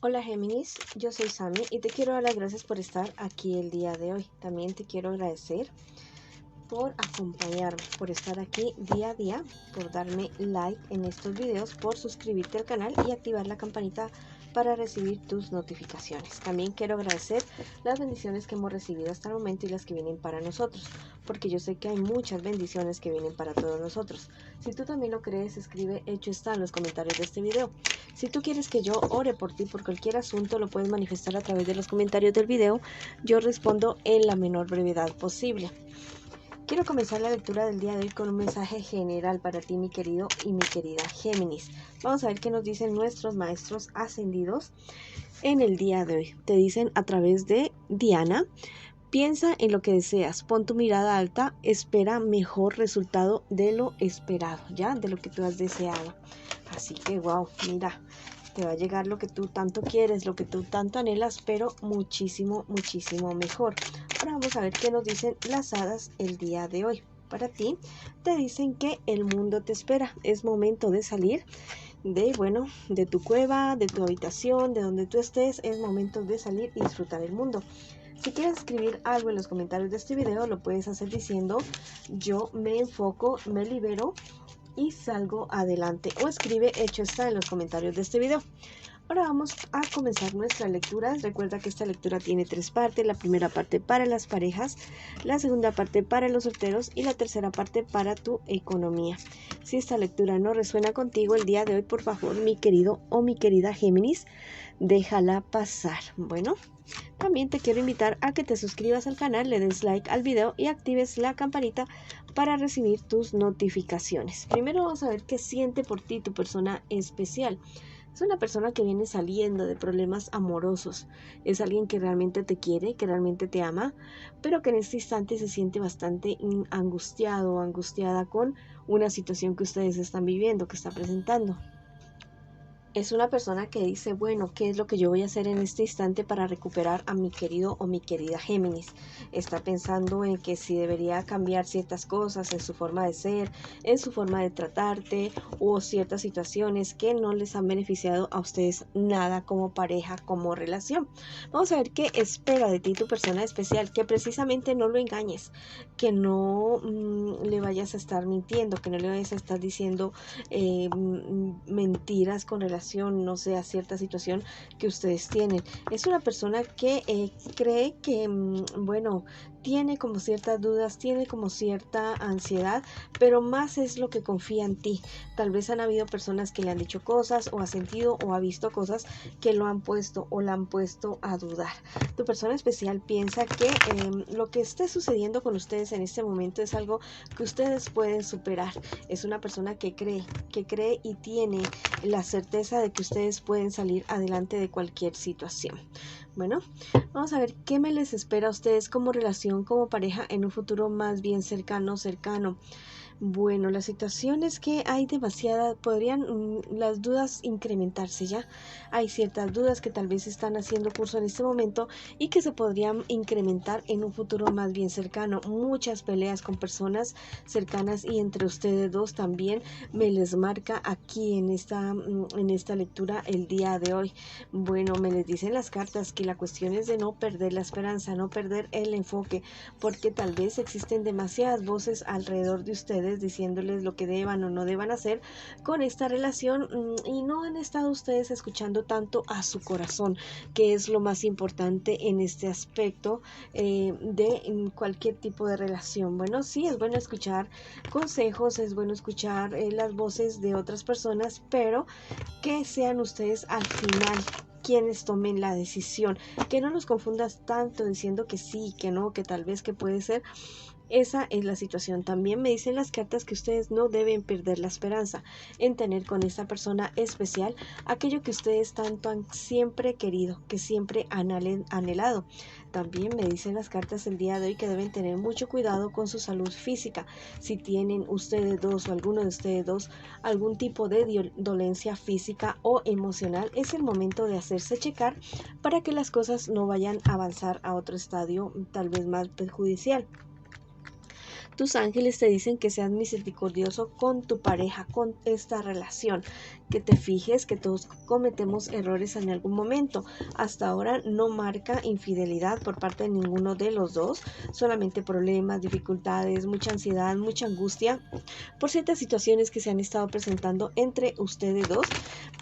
Hola Géminis, yo soy Sami y te quiero dar las gracias por estar aquí el día de hoy. También te quiero agradecer por acompañarme, por estar aquí día a día, por darme like en estos videos, por suscribirte al canal y activar la campanita para recibir tus notificaciones. También quiero agradecer las bendiciones que hemos recibido hasta el momento y las que vienen para nosotros, porque yo sé que hay muchas bendiciones que vienen para todos nosotros. Si tú también lo crees, escribe hecho está en los comentarios de este video. Si tú quieres que yo ore por ti por cualquier asunto, lo puedes manifestar a través de los comentarios del video. Yo respondo en la menor brevedad posible. Quiero comenzar la lectura del día de hoy con un mensaje general para ti, mi querido y mi querida Géminis. Vamos a ver qué nos dicen nuestros maestros ascendidos en el día de hoy. Te dicen a través de Diana: piensa en lo que deseas, pon tu mirada alta, espera mejor resultado de lo esperado, ya, de lo que tú has deseado. Así que, wow, mira, te va a llegar lo que tú tanto quieres, lo que tú tanto anhelas, pero muchísimo, muchísimo mejor. Ahora vamos a ver qué nos dicen las hadas el día de hoy. Para ti, te dicen que el mundo te espera. Es momento de salir de tu cueva, de tu habitación, de donde tú estés. Es momento de salir y disfrutar el mundo. Si quieres escribir algo en los comentarios de este video, lo puedes hacer diciendo: yo me enfoco, me libero y salgo adelante, o escribe hecho está en los comentarios de este video. Ahora vamos a comenzar nuestras lecturas. Recuerda que esta lectura tiene tres partes: la primera parte para las parejas, la segunda parte para los solteros y la tercera parte para tu economía. Si esta lectura no resuena contigo el día de hoy, por favor, mi querido o mi querida Géminis, déjala pasar. Bueno, también te quiero invitar a que te suscribas al canal, le des like al video y actives la campanita para recibir tus notificaciones. Primero vamos a ver qué siente por ti tu persona especial. Es una persona que viene saliendo de problemas amorosos. Es alguien que realmente te quiere, que realmente te ama, pero que en este instante se siente bastante angustiado o angustiada con una situación que ustedes están viviendo, que está presentando. Es una persona que dice, bueno, ¿qué es lo que yo voy a hacer en este instante para recuperar a mi querido o mi querida Géminis? Está pensando en que si debería cambiar ciertas cosas en su forma de ser, en su forma de tratarte, o ciertas situaciones que no les han beneficiado a ustedes nada como pareja, como relación. Vamos a ver qué espera de ti tu persona especial, que precisamente no lo engañes, que no le vayas a estar mintiendo, que no le vayas a estar diciendo mentiras con relación, no sé, a cierta situación que ustedes tienen. Es una persona que cree que, bueno, tiene como ciertas dudas, tiene como cierta ansiedad, pero más es lo que confía en ti. Tal vez han habido personas que le han dicho cosas, o ha sentido o ha visto cosas que lo han puesto o la han puesto a dudar. Tu persona especial piensa que lo que esté sucediendo con ustedes en este momento es algo que ustedes pueden superar. Es una persona que cree y tiene la certeza de que ustedes pueden salir adelante de cualquier situación. Bueno, vamos a ver qué me les espera a ustedes como relación, como pareja, en un futuro más bien cercano. Bueno, la situación es que hay demasiada, podrían las dudas incrementarse ya. Hay ciertas dudas que tal vez están haciendo curso en este momento y que se podrían incrementar en un futuro más bien cercano. Muchas peleas con personas cercanas y entre ustedes dos también me les marca aquí en esta lectura el día de hoy. Bueno, me les dicen las cartas que la cuestión es de no perder la esperanza, no perder el enfoque, porque tal vez existen demasiadas voces alrededor de ustedes diciéndoles lo que deban o no deban hacer con esta relación, y no han estado ustedes escuchando tanto a su corazón, que es lo más importante en este aspecto de cualquier tipo de relación. Bueno, sí, es bueno escuchar consejos, es bueno escuchar las voces de otras personas, pero que sean ustedes al final quienes tomen la decisión, que no los confundas tanto diciendo que sí, que no, que tal vez, que puede ser. Esa es la situación. También me dicen las cartas que ustedes no deben perder la esperanza en tener con esta persona especial aquello que ustedes tanto han siempre querido, que siempre han anhelado. También me dicen las cartas el día de hoy que deben tener mucho cuidado con su salud física. Si tienen ustedes dos o alguno de ustedes dos algún tipo de dolencia física o emocional, es el momento de hacerse checar para que las cosas no vayan a avanzar a otro estadio tal vez más perjudicial. Tus ángeles te dicen que seas misericordioso con tu pareja, con esta relación, que te fijes que todos cometemos errores en algún momento. Hasta ahora no marca infidelidad por parte de ninguno de los dos, solamente problemas, dificultades, mucha ansiedad, mucha angustia por ciertas situaciones que se han estado presentando entre ustedes dos,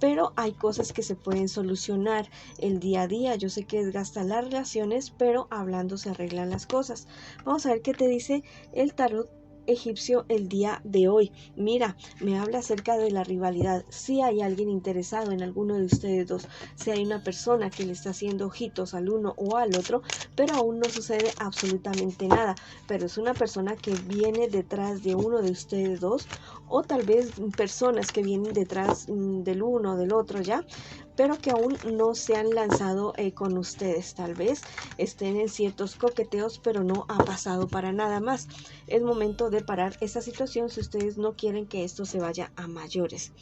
pero hay cosas que se pueden solucionar el día a día. Yo sé que desgastan las relaciones, pero hablando se arreglan las cosas. Vamos a ver qué te dice el tarot egipcio el día de hoy. Mira, me habla acerca de la rivalidad. Si hay alguien interesado en alguno de ustedes dos, si hay una persona que le está haciendo ojitos al uno o al otro, pero aún no sucede absolutamente nada, pero es una persona que viene detrás de uno de ustedes dos, o tal vez personas que vienen detrás del uno o del otro ya, pero que aún no se han lanzado con ustedes. Tal vez estén en ciertos coqueteos, pero no ha pasado para nada más. Es momento de parar esa situación si ustedes no quieren que esto se vaya a mayores.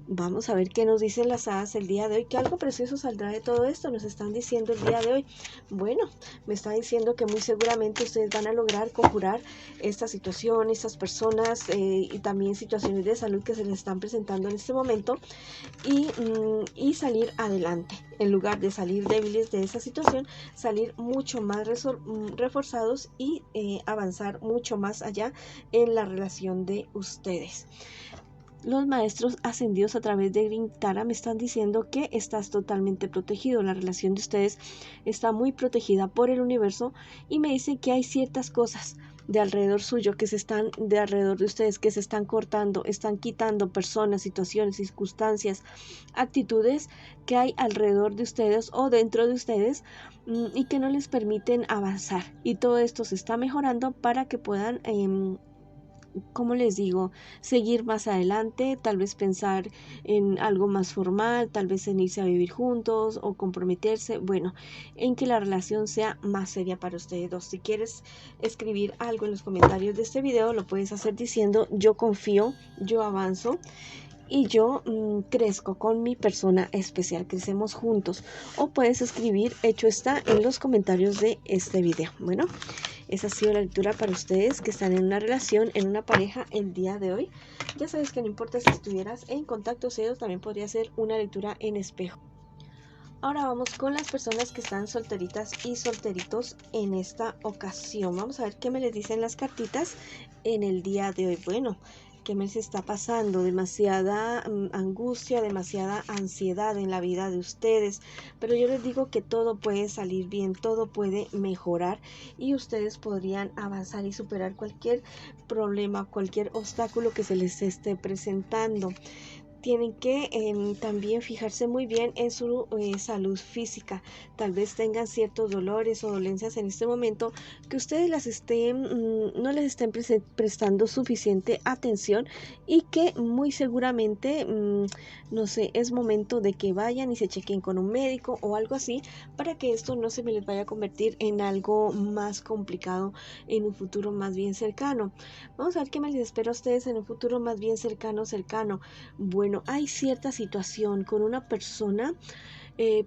Vamos a ver qué nos dicen las hadas el día de hoy, que algo precioso saldrá de todo esto. Nos están diciendo el día de hoy, bueno, me está diciendo que muy seguramente ustedes van a lograr conjurar esta situación, estas personas y también situaciones de salud que se les están presentando en este momento, y salir adelante. En lugar de salir débiles de esa situación, salir mucho más reforzados y avanzar mucho más allá en la relación de ustedes. Los maestros ascendidos a través de Green Tara me están diciendo que estás totalmente protegido. La relación de ustedes está muy protegida por el universo, y me dicen que hay ciertas cosas de alrededor suyo que se están, de alrededor de ustedes, que se están cortando, están quitando personas, situaciones, circunstancias, actitudes que hay alrededor de ustedes o dentro de ustedes, y que no les permiten avanzar. Y todo esto se está mejorando para que puedan como les digo, seguir más adelante, tal vez pensar en algo más formal, tal vez en irse a vivir juntos o comprometerse, bueno, en que la relación sea más seria para ustedes dos. Si quieres escribir algo en los comentarios de este video, lo puedes hacer diciendo: yo confío, yo avanzo y yo crezco con mi persona especial, crecemos juntos. O puedes escribir: hecho está, en los comentarios de este video. Bueno, esa ha sido la lectura para ustedes que están en una relación, en una pareja el día de hoy. Ya sabes que no importa si estuvieras en contacto cero, también podría ser una lectura en espejo. Ahora vamos con las personas que están solteritas y solteritos en esta ocasión. Vamos a ver qué me les dicen las cartitas en el día de hoy. Bueno, ¿qué me se está pasando? Demasiada angustia, demasiada ansiedad en la vida de ustedes, pero yo les digo que todo puede salir bien, todo puede mejorar, y ustedes podrían avanzar y superar cualquier problema, cualquier obstáculo que se les esté presentando. Tienen que también fijarse muy bien en su salud física. Tal vez tengan ciertos dolores o dolencias en este momento que ustedes no les estén prestando suficiente atención, y que muy seguramente, no sé, es momento de que vayan y se chequen con un médico o algo así, para que esto no se les vaya a convertir en algo más complicado en un futuro más bien cercano. Vamos a ver qué más les espera a ustedes en un futuro más bien cercano. Bueno, hay cierta situación con una persona.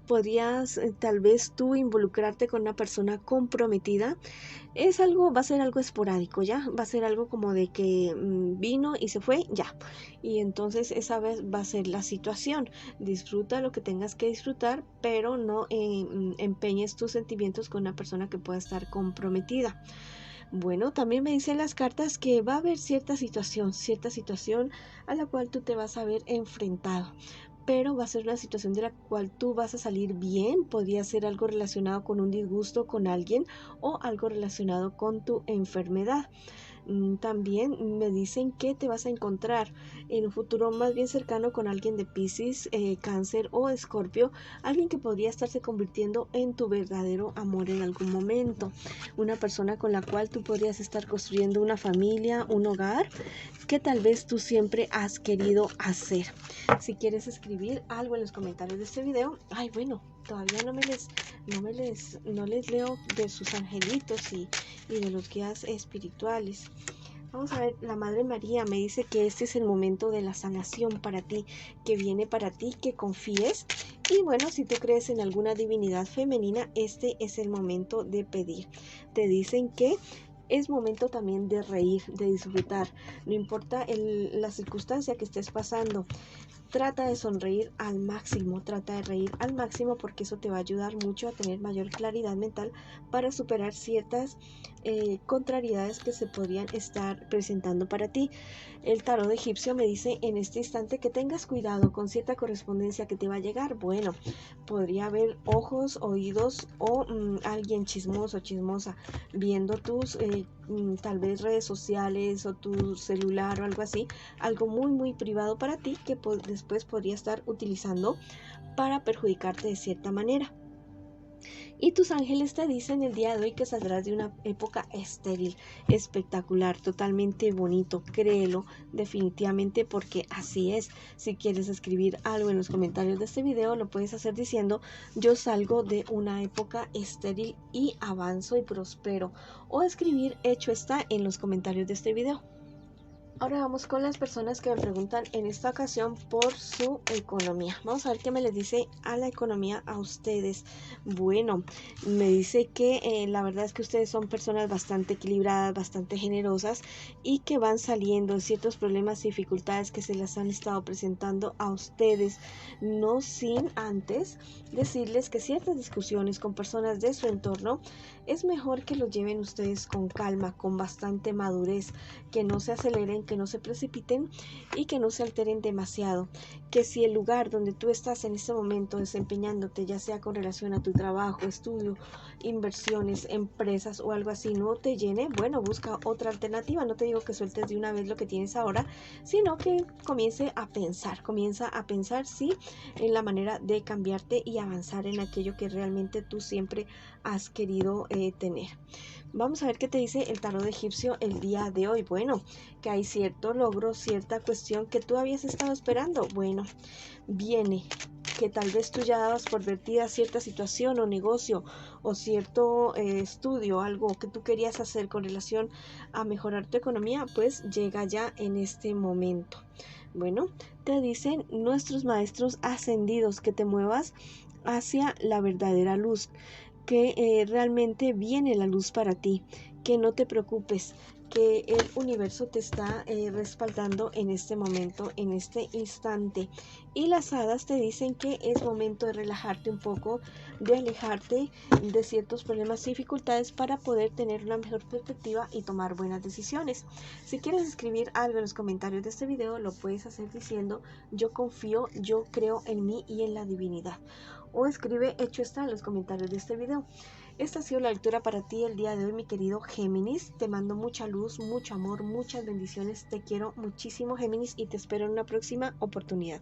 Podrías tal vez tú involucrarte con una persona comprometida. Va a ser algo esporádico, ya va a ser algo como de que vino y se fue, ya, y entonces esa vez va a ser la situación. Disfruta lo que tengas que disfrutar, pero no empeñes tus sentimientos con una persona que pueda estar comprometida. Bueno, también me dicen las cartas que va a haber cierta situación a la cual tú te vas a ver enfrentado, pero va a ser una situación de la cual tú vas a salir bien. Podría ser algo relacionado con un disgusto con alguien, o algo relacionado con tu enfermedad. También me dicen que te vas a encontrar en un futuro más bien cercano con alguien de Piscis, Cáncer o Escorpio, alguien que podría estarse convirtiendo en tu verdadero amor en algún momento, una persona con la cual tú podrías estar construyendo una familia, un hogar que tal vez tú siempre has querido hacer. Si quieres escribir algo en los comentarios de este video, bueno, todavía no les leo de sus angelitos y de los guías espirituales. Vamos a ver, la Madre María me dice que este es el momento de la sanación para ti, que viene para ti, que confíes. Y bueno, si tú crees en alguna divinidad femenina, este es el momento de pedir. Te dicen que Es momento también de reír, de disfrutar, no importa la circunstancia que estés pasando. Trata de sonreír al máximo, trata de reír al máximo porque eso te va a ayudar mucho a tener mayor claridad mental para superar ciertas contrariedades que se podrían estar presentando para ti. El tarot egipcio me dice en este instante que tengas cuidado con cierta correspondencia que te va a llegar. Bueno, podría haber ojos, oídos o alguien chismoso, chismosa, viendo tus tal vez redes sociales o tu celular o algo así, algo muy privado para ti que después podría estar utilizando para perjudicarte de cierta manera. Y tus ángeles te dicen el día de hoy que saldrás de una época estéril, espectacular, totalmente bonito. Créelo definitivamente porque así es. Si quieres escribir algo en los comentarios de este video, lo puedes hacer diciendo: yo salgo de una época estéril y avanzo y prospero. O escribir: hecho está, en los comentarios de este video. Ahora vamos con las personas que me preguntan en esta ocasión por su economía. Vamos a ver qué me les dice a la economía a ustedes. Bueno, me dice que la verdad es que ustedes son personas bastante equilibradas, bastante generosas y que van saliendo de ciertos problemas y dificultades que se les han estado presentando a ustedes. No sin antes decirles que ciertas discusiones con personas de su entorno es mejor que lo lleven ustedes con calma, con bastante madurez, que no se aceleren, que no se precipiten y que no se alteren demasiado. Que si el lugar donde tú estás en este momento desempeñándote, ya sea con relación a tu trabajo, estudio, inversiones, empresas o algo así, no te llene, bueno, busca otra alternativa. No te digo que sueltes de una vez lo que tienes ahora, sino que comienza a pensar sí en la manera de cambiarte y avanzar en aquello que realmente tú siempre has querido tener. Vamos a ver qué te dice el tarot egipcio el día de hoy. Bueno, que hay cierto logro, cierta cuestión que tú habías estado esperando. Bueno, viene que tal vez tú ya dabas por vertida cierta situación o negocio o cierto estudio, algo que tú querías hacer con relación a mejorar tu economía, pues llega ya en este momento. Bueno, te dicen nuestros maestros ascendidos que te muevas hacia la verdadera luz, que realmente viene la luz para ti, que no te preocupes, que el universo te está respaldando en este momento, en este instante. Y las hadas te dicen que es momento de relajarte un poco, de alejarte de ciertos problemas y dificultades para poder tener una mejor perspectiva y tomar buenas decisiones. Si quieres escribir algo en los comentarios de este video, lo puedes hacer diciendo: yo confío, yo creo en mí y en la divinidad. O escribe: hecho está, en los comentarios de este video. Esta ha sido la lectura para ti el día de hoy, mi querido Géminis. Te mando mucha luz, mucho amor, muchas bendiciones. Te quiero muchísimo, Géminis, y te espero en una próxima oportunidad.